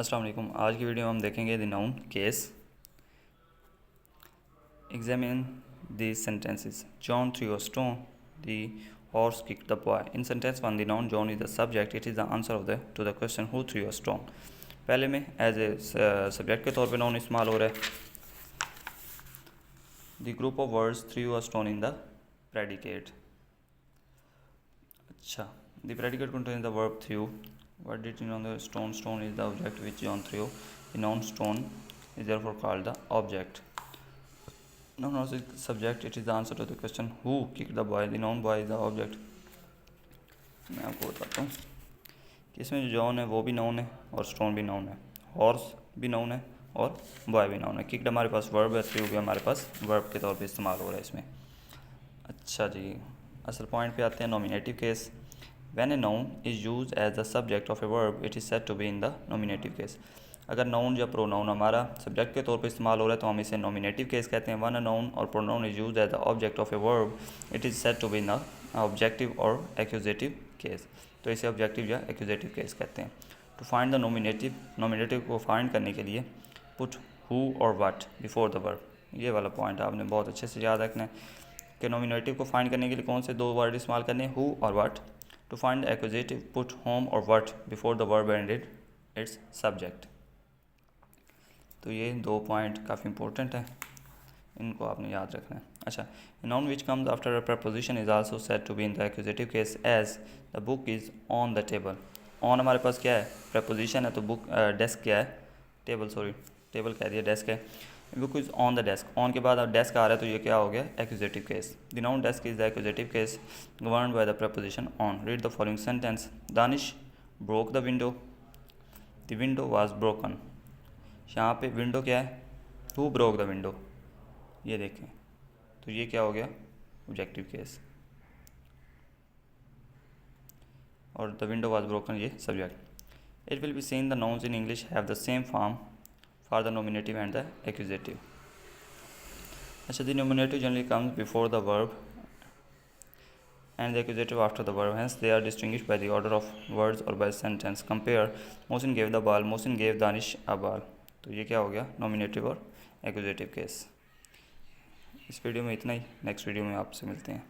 अस्सलाम वालेकुम। आज की वीडियो में हम देखेंगे the noun case. Examine the sentences. John through a stone, the horse kicked the boy. In sentence one the noun John is the subject, it is the answer of the two the question who through a stone. पहले में as a subject के तौर पे noun इस्तेमाल हो रहा है। The group of words through a stone in the predicate. अच्छा, the predicate contains the verb threw. What did you know the stone? Stone is the object which John threw. The noun stone is therefore called the object. Noun is the subject. It is the answer to the question who kicked the boy. The noun boy is the object. मैं आपको बताता हूँ कि इसमें जो John है वो भी नाउन है और स्टोन भी नाउन है, हॉर्स भी नाउन है और बॉय भी नाउन है। किक्ड हमारे पास वर्ब है, थ्रू भी हमारे पास वर्ब के तौर पे इस्तेमाल हो रहा है इसमें। अच्छा जी, असल पॉइंट पे आते हैं। Nominative case. When a noun is used as the subject of a verb, it is said to be in the nominative case. अगर नाउन या प्रोनाउन हमारा सब्जेक्ट के तौर पे इस्तेमाल हो रहा है तो हम इसे नॉमिनेटिव केस कहते हैं। वन अ नाउन और pronoun is used as the object of a verb, it is said to be in the objective और एक्यूजेटिव केस। तो इसे ऑब्जेक्टिव या एक्यूजेटिव केस कहते हैं। टू फाइंड द नॉमिनेटिव को फाइंड करने के लिए पुट हु और व्हाट बिफोर द वर्ब। ये वाला पॉइंट आपने बहुत अच्छे से याद रखना है कि नॉमिनेटिव को फाइंड करने के लिए कौन से दो वर्ड इस्तेमाल करने हैं, हु और what. To find the accusative, put whom or what before the verb and its subject. तो ये दो पॉइंट काफ़ी इंपॉर्टेंट है, इनको आपने याद रखना है। अच्छा, noun which comes after a preposition is also said to be in the accusative case as the book is on the table. On हमारे पास क्या है, preposition है, तो book desk क्या है, टेबल कह दिया, डेस्क है। Book is on the desk, on के बाद अब डेस्क आ रहा है तो ये क्या हो गया, accusative case. The noun desk is the accusative case governed by the preposition on. Read the following sentence. Danish broke the window, the window was broken. यहाँ पे विंडो क्या है, हु ब्रोक द विंडो, ये देखें, तो ये क्या हो गया, ऑब्जेक्टिव केस। और द विंडो वाज ब्रोकन ये subject. It will be seen the nouns in English have the same form for the nominative and the accusative. अच्छा, the nominative generally comes before the verb and the accusative after the verb, hence they are distinguished by the order of words or by sentence. Compare Mohsin gave the ball, Mohsin gave Danish a ball. तो ये क्या हो गया, nominative और accusative case। इस video में इतना ही, next video में आपसे मिलते हैं।